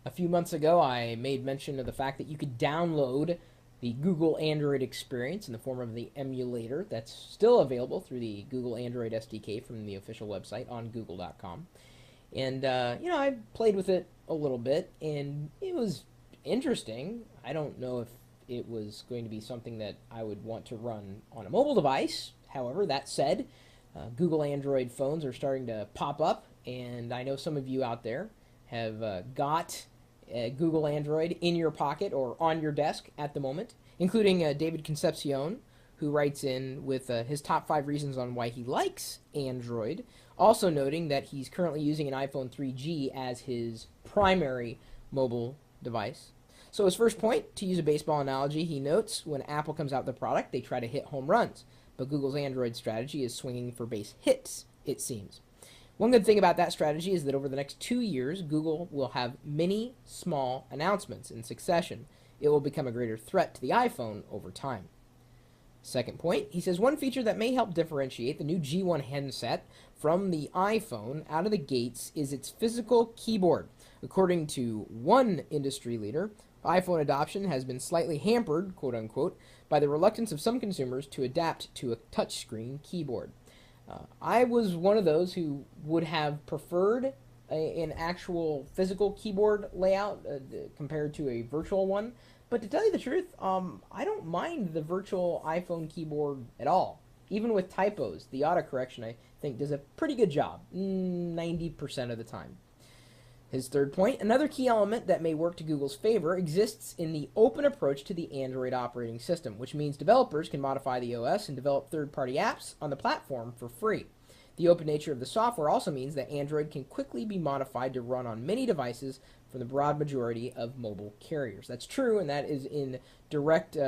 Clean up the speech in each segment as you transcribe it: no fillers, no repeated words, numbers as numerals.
A few months ago, I made mention of the fact that you could download the Google Android experience in the form of the emulator that's still available through the Google Android SDK from the official website on google.com. And, I played with it a little bit, and it was interesting. I don't know if it was going to be something that I would want to run on a mobile device. However, that said, Google Android phones are starting to pop up, and I know some of you out there have got Google Android in your pocket or on your desk at the moment, including David Concepcion, who writes in with his top 5 reasons on why he likes Android, also noting that he's currently using an iPhone 3G as his primary mobile device. So his first point, to use a baseball analogy, he notes when Apple comes out with a product, they try to hit home runs. But Google's Android strategy is swinging for base hits, it seems. One good thing about that strategy is that over the next 2 years, Google will have many small announcements in succession. It will become a greater threat to the iPhone over time. Second point, he says one feature that may help differentiate the new G1 handset from the iPhone out of the gates is its physical keyboard. According to one industry leader, iPhone adoption has been slightly hampered, quote unquote, by the reluctance of some consumers to adapt to a touchscreen keyboard. I was one of those who would have preferred an actual physical keyboard layout compared to a virtual one. But to tell you the truth, I don't mind the virtual iPhone keyboard at all. Even with typos, the autocorrection, I think, does a pretty good job, 90% of the time. His third point, another key element that may work to Google's favor exists in the open approach to the Android operating system, which means developers can modify the OS and develop third-party apps on the platform for free. The open nature of the software also means that Android can quickly be modified to run on many devices from the broad majority of mobile carriers. That's true, and that is in direct,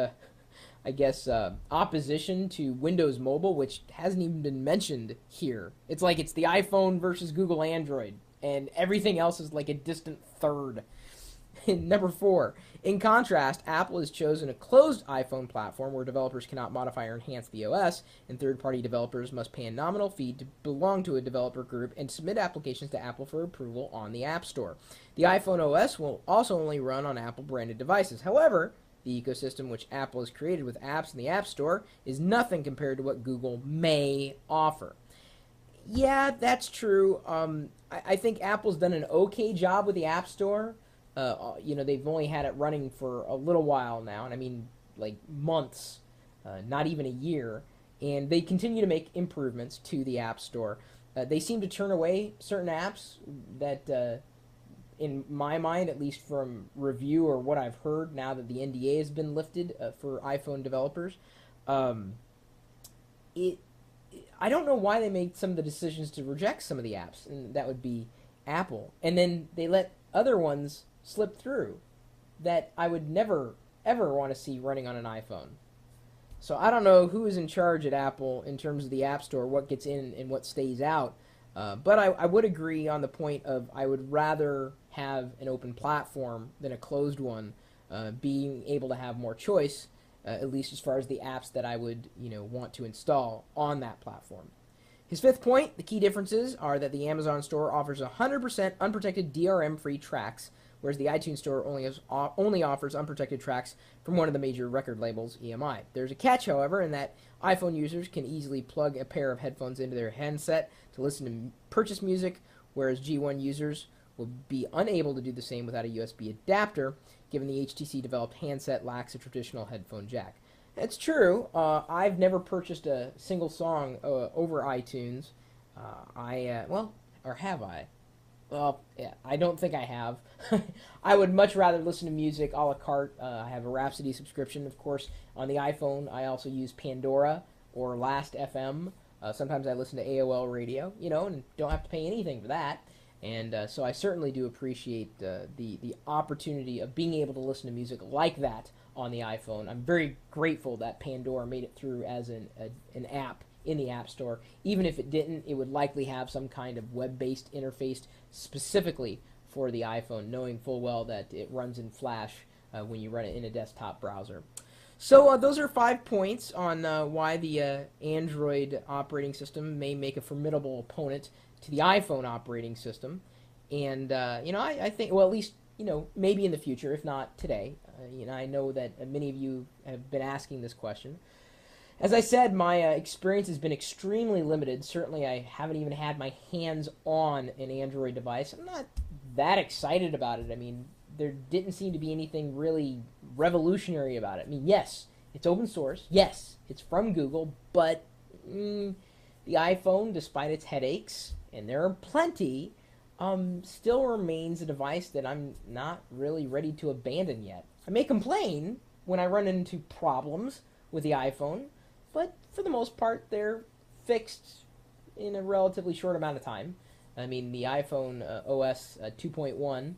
opposition to Windows Mobile, which hasn't even been mentioned here. It's like it's the iPhone versus Google Android, and everything else is like a distant third. Number 4. In contrast, Apple has chosen a closed iPhone platform where developers cannot modify or enhance the OS, and third-party developers must pay a nominal fee to belong to a developer group and submit applications to Apple for approval on the App Store. The iPhone OS will also only run on Apple-branded devices. However, the ecosystem which Apple has created with apps in the App Store is nothing compared to what Google may offer. Yeah, that's true. I think Apple's done an okay job with the App Store. They've only had it running for a little while now, and I mean like months, not even a year, and they continue to make improvements to the App Store. They seem to turn away certain apps that, in my mind, at least from review or what I've heard now that the NDA has been lifted for iPhone developers, I don't know why they made some of the decisions to reject some of the apps, and that would be Apple, and then they let other ones slip through that I would never, ever want to see running on an iPhone. So I don't know who is in charge at Apple in terms of the App Store, what gets in and what stays out. But I would agree on the point of I would rather have an open platform than a closed one, being able to have more choice, at least as far as the apps that I would want to install on that platform. His fifth point, the key differences are that the Amazon store offers 100% unprotected DRM-free tracks, whereas the iTunes Store only offers unprotected tracks from one of the major record labels, EMI. There's a catch, however, in that iPhone users can easily plug a pair of headphones into their handset to listen to purchase music, whereas G1 users will be unable to do the same without a USB adapter, given the HTC-developed handset lacks a traditional headphone jack. It's true. I've never purchased a single song over iTunes. Or have I? Well, yeah, I don't think I have. I would much rather listen to music a la carte. I have a Rhapsody subscription, of course. On the iPhone, I also use Pandora or Last FM. Sometimes I listen to AOL Radio, and don't have to pay anything for that. And so I certainly do appreciate the opportunity of being able to listen to music like that on the iPhone. I'm very grateful that Pandora made it through as an app in the App Store. Even if it didn't, it would likely have some kind of web-based interface specifically for the iPhone, knowing full well that it runs in Flash when you run it in a desktop browser. So those are 5 points on why the Android operating system may make a formidable opponent to the iPhone operating system. And, I think, well, at least, maybe in the future, if not today. I know that many of you have been asking this question. As I said, my experience has been extremely limited. Certainly, I haven't even had my hands on an Android device. I'm not that excited about it. I mean, there didn't seem to be anything really revolutionary about it. I mean, yes, it's open source. Yes, it's from Google, but the iPhone, despite its headaches, and there are plenty, still remains a device that I'm not really ready to abandon yet. I may complain when I run into problems with the iPhone, but for the most part, they're fixed in a relatively short amount of time. I mean, the iPhone OS 2.1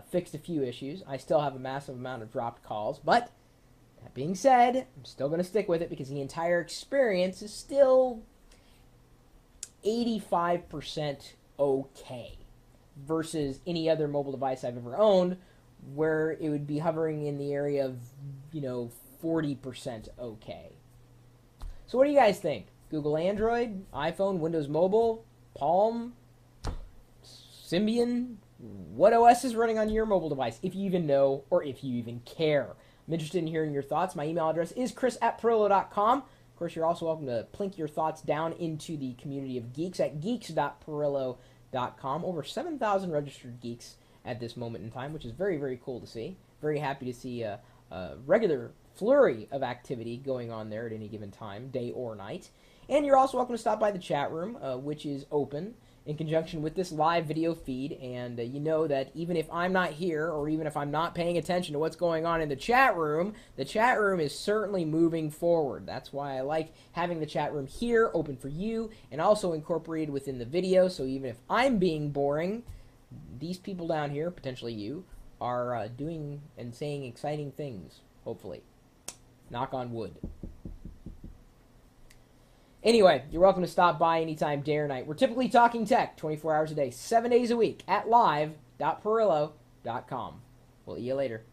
fixed a few issues. I still have a massive amount of dropped calls, but that being said, I'm still going to stick with it because the entire experience is still 85% okay versus any other mobile device I've ever owned, where it would be hovering in the area of 40% okay. So what do you guys think? Google Android, iPhone, Windows Mobile, Palm, Symbian? What OS is running on your mobile device, if you even know or if you even care? I'm interested in hearing your thoughts. My email address is chris@pirillo.com. Of course, you're also welcome to plink your thoughts down into the community of geeks at geeks.pirillo.com. Over 7,000 registered geeks at this moment in time, which is very, very cool to see. Very happy to see a regular flurry of activity going on there at any given time, day or night. And you're also welcome to stop by the chat room, which is open in conjunction with this live video feed. And you know that even if I'm not here, or even if I'm not paying attention to what's going on in the chat room is certainly moving forward. That's why I like having the chat room here open for you and also incorporated within the video. So even if I'm being boring, these people down here, potentially you, are doing and saying exciting things, hopefully. Knock on wood. Anyway, you're welcome to stop by anytime, day or night. We're typically talking tech 24 hours a day, 7 days a week at live.pirillo.com. We'll see you later.